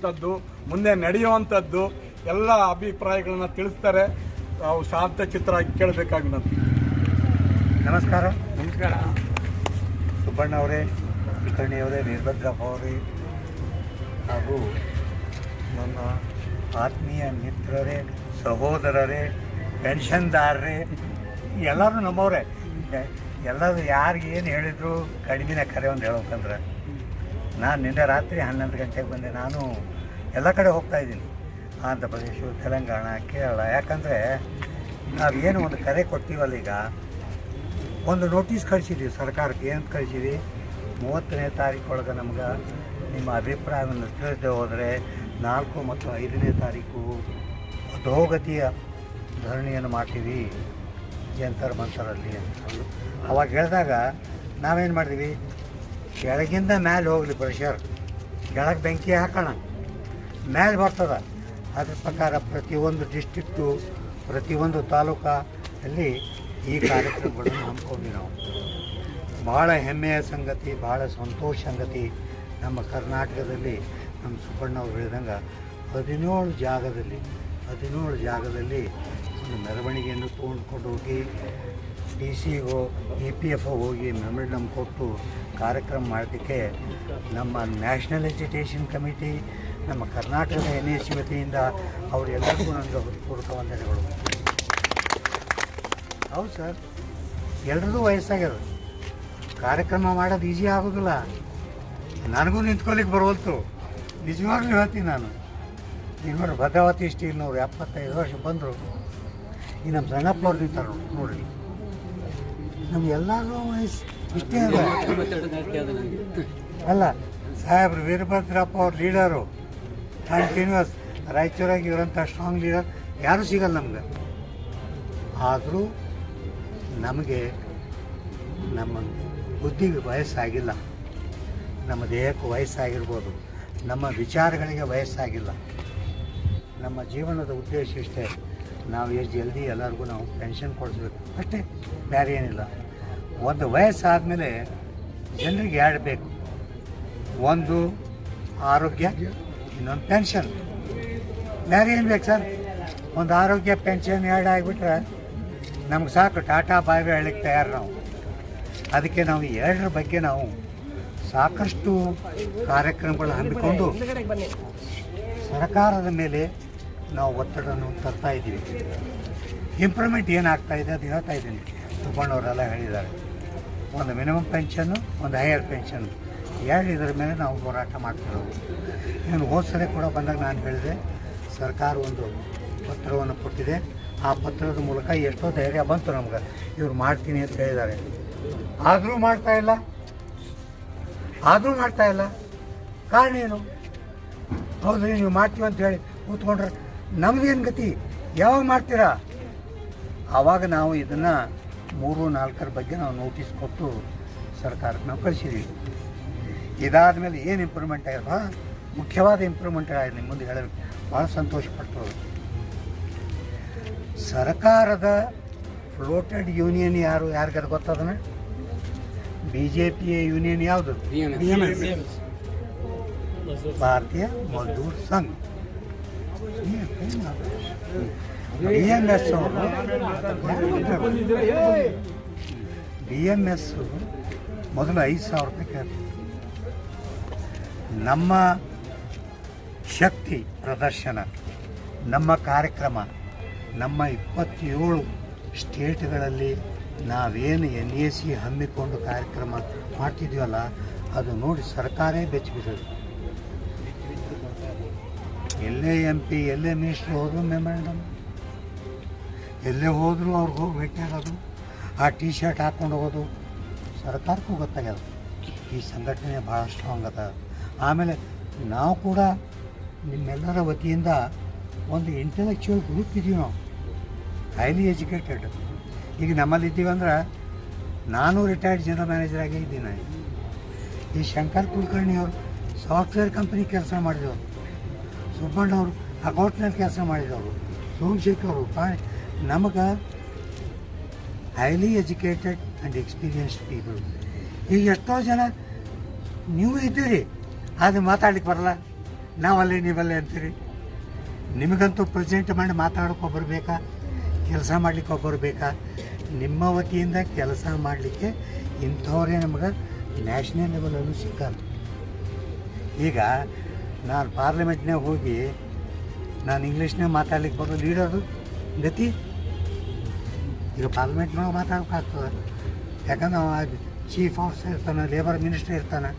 ಆಗುವಂಥದ್ದು, ಮುಂದೆ ನಡೆಯುವಂಥದ್ದು ಎಲ್ಲ ಅಭಿಪ್ರಾಯಗಳನ್ನ ತಿಳಿಸ್ತಾರೆ. ನಾವು ಶಾಂತ ಚಿತ್ರ ಕೇಳಬೇಕಾಗಿ ನಾನು. ನಮಸ್ಕಾರ. ಸುಬ್ಬಣ್ಣ ಅವರೇ, ಕುಲಕರ್ಣಿಯವರೇ, ವೀರಭದ್ರಪ್ಪ ಅವರೇ ಹಾಗೂ ನನ್ನ ಆತ್ಮೀಯ ಮಿತ್ರರೇ, ಸಹೋದರರೇ, ಪೆನ್ಷನ್ದಾರರೇ ಎಲ್ಲರೂ ನಮ್ಮವರೇ. ಎಲ್ಲರೂ ಯಾರಿಗೆ ಏನು ಹೇಳಿದ್ರು ಕಡಿಮೆನ ಕರೆ ಒಂದು ಹೇಳ್ಬೇಕಂದ್ರೆ, ನಾನು ನಿನ್ನೆ ರಾತ್ರಿ 11 ಗಂಟೆಗೆ ಬಂದೆ. ನಾನು ಎಲ್ಲ ಕಡೆ ಹೋಗ್ತಾಯಿದ್ದೀನಿ, ಆಂಧ್ರ ಪ್ರದೇಶ, ತೆಲಂಗಾಣ, ಕೇರಳ. ಯಾಕಂದರೆ ನಾವೇನು ಒಂದು ಕರೆ ಕೊಡ್ತೀವಲ್ಲ, ಈಗ ಒಂದು ನೋಟಿಸ್ ಕಳಿಸಿದ್ದೀವಿ ಸರ್ಕಾರಕ್ಕೆ. ಏನು ಕಳಿಸಿದ್ವಿ? 30ನೇ ತಾರೀಕು ಒಳಗೆ ನಮ್ಗೆ ನಿಮ್ಮ ಅಭಿಪ್ರಾಯವನ್ನು ತಿಳಿಸದೆ ಹೋದರೆ 4 ಮತ್ತು 5ನೇ ತಾರೀಕು ಅಧೋಗತಿಯ ಧರಣಿಯನ್ನು ಮಾಡ್ತೀವಿ ಜಂತರ್ ಮಂತರಲ್ಲಿ ಅಂತ ಅವಾಗ ಹೇಳಿದಾಗ ನಾವೇನು ಮಾಡಿದ್ವಿ, ಕೆಳಗಿಂದ ಮೇಲೆ ಹೋಗಲಿ ಪ್ರೆಷರ್, ಕೆಳಗೆ ಬೆಂಕಿ ಹಾಕೋಣ, ಮೇಲೆ ಬರ್ತದೆ. ಅದ್ರ ಪ್ರಕಾರ ಪ್ರತಿಯೊಂದು ಡಿಸ್ಟ್ರಿಕ್ಟು, ಪ್ರತಿಯೊಂದು ತಾಲೂಕಲ್ಲಿ ಈ ಕಾರ್ಯಕ್ರಮಗಳನ್ನು ಹಮ್ಮಿಕೊಂಡ್ವಿ ನಾವು. ಭಾಳ ಹೆಮ್ಮೆಯ ಸಂಗತಿ, ಭಾಳ ಸಂತೋಷ ಸಂಗತಿ. ನಮ್ಮ ಕರ್ನಾಟಕದಲ್ಲಿ ನಮ್ಮ ಸುಬ್ಬಣ್ಣ ಅವರು ಹೇಳಿದಂಗೆ 17 ಜಾಗದಲ್ಲಿ ಒಂದು ಮೆರವಣಿಗೆಯನ್ನು ತೊಗೊಂಡ್ಕೊಂಡು ಹೋಗಿ DC-ಗೋ EPF ಹೋಗಿ ಮೆಮೊರಂಡಮ್ ಕೊಟ್ಟು ಕಾರ್ಯಕ್ರಮ ಮಾಡೋದಕ್ಕೆ ನಮ್ಮ ನ್ಯಾಷನಲ್ ಎಜುಕೇಷನ್ ಕಮಿಟಿ, ನಮ್ಮ ಕರ್ನಾಟಕದ NAC ವತಿಯಿಂದ ಅವರೆಲ್ಲರಿಗೂ ನನಗೆ ಹೃತ್ಪೂರ್ವಕ ವಂದನೆಗಳು. ಹೌದು ಸರ್, ಎಲ್ರಿಗೂ ವಯಸ್ಸಾಗ್ಯದ, ಕಾರ್ಯಕ್ರಮ ಮಾಡೋದು ಈಸಿ ಆಗೋದಿಲ್ಲ. ನನಗೂ ನಿಂತ್ಕೊಳ್ಳಿಕ್ಕೆ ಬರೋಲ್ತು, ನಿಜವಾಗ್ಲೂ ಹೇಳ್ತೀನಿ ನಾನು. ಈಗ ನೋಡಿ, ಭದ್ರಾವತಿ ಸ್ಟೀಲ್ನವ್ರು 75 ವರ್ಷ ಬಂದರು. ಈ ನಮ್ಮ ಸಣ್ಣಪ್ಪವ್ರು ನಿಂತಾರೆ ನೋಡ್ರಿ, ನಮಗೆಲ್ಲರೂ ವಯಸ್ಸು ಇಷ್ಟೇ ಅದ ಅಲ್ಲ. ಸಾಹೇಬ್ರು ವೀರಭದ್ರಪ್ಪ ಅವ್ರ ಲೀಡರು ಕಂಟಿನ್ಯೂಸ್ ರಾಯಚೂರಾಗಿ ಇರೋಂಥ ಸ್ಟ್ರಾಂಗ್ ಲೀಡರ್ ಯಾರೂ ಸಿಗಲ್ಲ ನಮ್ಗೆ. ಆದರೂ ನಮಗೆ ನಮ್ಮ ಬುದ್ಧಿಗೆ ವಯಸ್ಸಾಗಿಲ್ಲ, ನಮ್ಮ ದೇಹಕ್ಕೆ ವಯಸ್ಸಾಗಿರ್ಬೋದು, ನಮ್ಮ ವಿಚಾರಗಳಿಗೆ ವಯಸ್ಸಾಗಿಲ್ಲ. ನಮ್ಮ ಜೀವನದ ಉದ್ದೇಶ ಇಷ್ಟೇ, ನಾವು ಎಷ್ಟು ಜಲ್ದಿ ಎಲ್ಲರಿಗೂ ನಾವು ಪೆನ್ಷನ್ ಕೊಡಿಸ್ಬೇಕು ಅಷ್ಟೇ, ಬೇರೆ ಏನಿಲ್ಲ. ಒಂದು ವಯಸ್ಸಾದಮೇಲೆ ಜನರಿಗೆ 2 ಬೇಕು, ಒಂದು ಆರೋಗ್ಯ, ಇನ್ನೊಂದು ಪೆನ್ಷನ್. ಬೇರೆ ಏನು ಬೇಕು ಸರ್? ಒಂದು ಆರೋಗ್ಯ, ಪೆನ್ಷನ್ 2 ಆಗಿಬಿಟ್ರೆ ನಮ್ಗೆ ಸಾಕು, ಟಾಟಾ ಬಾಯ್ ಬಾಯ್ ಹೇಳಕ್ಕೆ ತಯಾರು ನಾವು. ಅದಕ್ಕೆ ನಾವು 2ರ ಬಗ್ಗೆ ನಾವು ಸಾಕಷ್ಟು ಕಾರ್ಯಕ್ರಮಗಳು ಹಮ್ಮಿಕೊಂಡು ಸರ್ಕಾರದ ಮೇಲೆ ನಾವು ಒತ್ತಡವನ್ನು ತರ್ತಾ ಇದ್ದೀವಿ. ಇಂಪ್ರೂವ್ಮೆಂಟ್ ಏನಾಗ್ತಾಯಿದೆ ಅದು ಹೇಳ್ತಾ ಇದ್ದೀನಿ. ಸುಬ್ಬಣ್ಣವರೆಲ್ಲ ಹೇಳಿದ್ದಾರೆ, ಒಂದು ಮಿನಿಮಮ್ ಪೆನ್ಷನ್ನು, ಒಂದು ಹೈಯರ್ ಪೆನ್ಷನ್, 2 ಇದರ ಮೇಲೆ ನಾವು ಹೋರಾಟ ಮಾಡ್ತಿರೋದು. ಇನ್ನು ಹೋದ ಸರಿ ಕೂಡ ಬಂದಾಗ ನಾನು ಹೇಳಿದೆ, ಸರ್ಕಾರ ಒಂದು ಪತ್ರವನ್ನು ಕೊಟ್ಟಿದೆ, ಆ ಪತ್ರದ ಮೂಲಕ ಎಷ್ಟೋ ಧೈರ್ಯ ಬಂತು ನಮ್ಗೆ, ಇವ್ರು ಮಾಡ್ತೀನಿ ಅಂತ ಹೇಳಿದ್ದಾರೆ. ಆದರೂ ಮಾಡ್ತಾ ಇಲ್ಲ. ಕಾರಣ ಏನು? ಹೌದ್ರಿ, ನೀವು ಮಾಡ್ತೀವಿ ಅಂತ ಹೇಳಿ ಕೂತ್ಕೊಂಡ್ರೆ ನಮ್ದೇನು ಗತಿ? ಯಾವಾಗ ಮಾಡ್ತೀರಾ? ಆವಾಗ ನಾವು ಇದನ್ನು 3-4ರ ಬಗ್ಗೆ ನಾವು ನೋಟಿಸ್ ಕೊಟ್ಟು ಸರ್ಕಾರಕ್ಕೆ ನಾವು ಕಳಿಸಿದ್ದೀವಿ. ಇದಾದಮೇಲೆ ಏನು ಇಂಪ್ರೂವ್ಮೆಂಟ್ ಆಗಿಲ್ಲ, ಮುಖ್ಯವಾದ ಇಂಪ್ರೂವ್ಮೆಂಟ್ ಆಗಿದೆ. ನಿಮ್ಮ ಮುಂದೆ ಹೇಳಬೇಕು, ಭಾಳ ಸಂತೋಷ ಪಡ್ತದೆ. ಸರ್ಕಾರದ ಫ್ಲೋಟೆಡ್ ಯೂನಿಯನ್ ಯಾರಿಗಾರು ಗೊತ್ತದನ? BJP ಯೂನಿಯನ್ ಯಾವುದು? ಭಾರತೀಯ ಮಜ್ದೂರ್ ಸಂಘ. BMS ಮೊದಲು 5,000 ರೂಪಾಯಿ ಕೇಳ್ತಾರೆ. ನಮ್ಮ ಶಕ್ತಿ ಪ್ರದರ್ಶನ, ನಮ್ಮ ಕಾರ್ಯಕ್ರಮ, ನಮ್ಮ 27 ಸ್ಟೇಟ್ಗಳಲ್ಲಿ ನಾವೇನು NAC ಹಮ್ಮಿಕೊಂಡು ಕಾರ್ಯಕ್ರಮ ಮಾಡ್ತಿದ್ದೀವಲ್ಲ, ಅದು ನೋಡಿ ಸರ್ಕಾರೇ ಬೆಚ್ಚಿಬಿಡೋದು. ಎಲ್ಲೇ MP, ಎಲ್ಲೇ ಮಿನಿಸ್ಟ್ರು ಹೋದ್ರು ಮೆಮೊರಂಡಮ್, ಎಲ್ಲೇ ಹೋದರೂ ಅವ್ರಿಗೆ ಹೋಗಿ ಭೇಟಿ ಆಗೋದು, ಆ T-ಶರ್ಟ್ ಹಾಕ್ಕೊಂಡು ಹೋಗೋದು. ಸರ್ಕಾರಕ್ಕೂ ಗೊತ್ತಾಗ್ಯದ ಈ ಸಂಘಟನೆ ಭಾಳ ಸ್ಟ್ರಾಂಗ್ ಅದ. ಆಮೇಲೆ ನಾವು ಕೂಡ ನಿಮ್ಮೆಲ್ಲರ ವತಿಯಿಂದ ಒಂದು ಇಂಟೆಲೆಕ್ಚುವಲ್ ಗ್ರೂಪ್ ಇದ್ದೀವಿ ನಾವು, ಹೈಲಿ ಎಜುಕೇಟೆಡ್. ಈಗ ನಮ್ಮಲ್ಲಿ ಇದ್ದೀವಂದ್ರೆ, ನಾನು ರಿಟೈರ್ಡ್ ಜನರಲ್ ಮ್ಯಾನೇಜರ್ ಆಗೇ ಇದ್ದೀನಿ. ಈ ಶಂಕರ್ ಕುಲಕರ್ಣಿ ಅವರು ಸಾಫ್ಟ್ವೇರ್ ಕಂಪ್ನಿ ಕೆಲಸ ಮಾಡಿದವರು, ಸುಬ್ಬಣ್ಣವರು ಅಕೌಂಟ್ನಲ್ಲಿ ಕೆಲಸ ಮಾಡಿದವರು, ಸೋಮಶೇಖರ್ ಅವರು. ನಮಗೆ highly educated and experienced people. ಈಗ ಎಷ್ಟೋ ಜನ ನೀವು ಇದ್ದೀರಿ, ಅದು ಮಾತಾಡ್ಲಿಕ್ಕೆ ಬರಲ್ಲ. ನಾವಲ್ಲೇ ನೀವಲ್ಲೇ ಅಂತೀರಿ. ನಿಮಗಂತೂ ಪ್ರೆಸೆಂಟ್ ಮಾಡಿ ಮಾತಾಡೋಕೆ ಒಬ್ಬರು ಬೇಕಾ, ಕೆಲಸ ಮಾಡಲಿಕ್ಕೆ ಒಬ್ಬರು ಬೇಕಾ? ನಿಮ್ಮ ವತಿಯಿಂದ ಕೆಲಸ ಮಾಡಲಿಕ್ಕೆ ಇಂಥವರೇ ನಮಗೆ ನ್ಯಾಷನಲ್ ಲೆವೆಲಲ್ಲೂ ಸಿಕ್ಕಲ್ಲ. ಈಗ ನಾನು ಪಾರ್ಲಿಮೆಂಟ್ನಾಗ ಹೋಗಿ ನಾನು ಇಂಗ್ಲೀಷ್ನಾಗ ಮಾತಾಡ್ಲಿಕ್ಕೆ ಬರೋ ಲೀಡರು ಗತಿ. ಈಗ ಪಾರ್ಲಿಮೆಂಟ್ನಾಗ ಮಾತಾಡೋಕ್ಕಾಗ್ತದೆ, ಯಾಕಂದ್ರೆ ಅವ ಚೀಫ್ ಆಫೀಸರ್ ಇರ್ತಾನೆ, ಲೇಬರ್ ಮಿನಿಸ್ಟರ್ ಇರ್ತಾನೆ.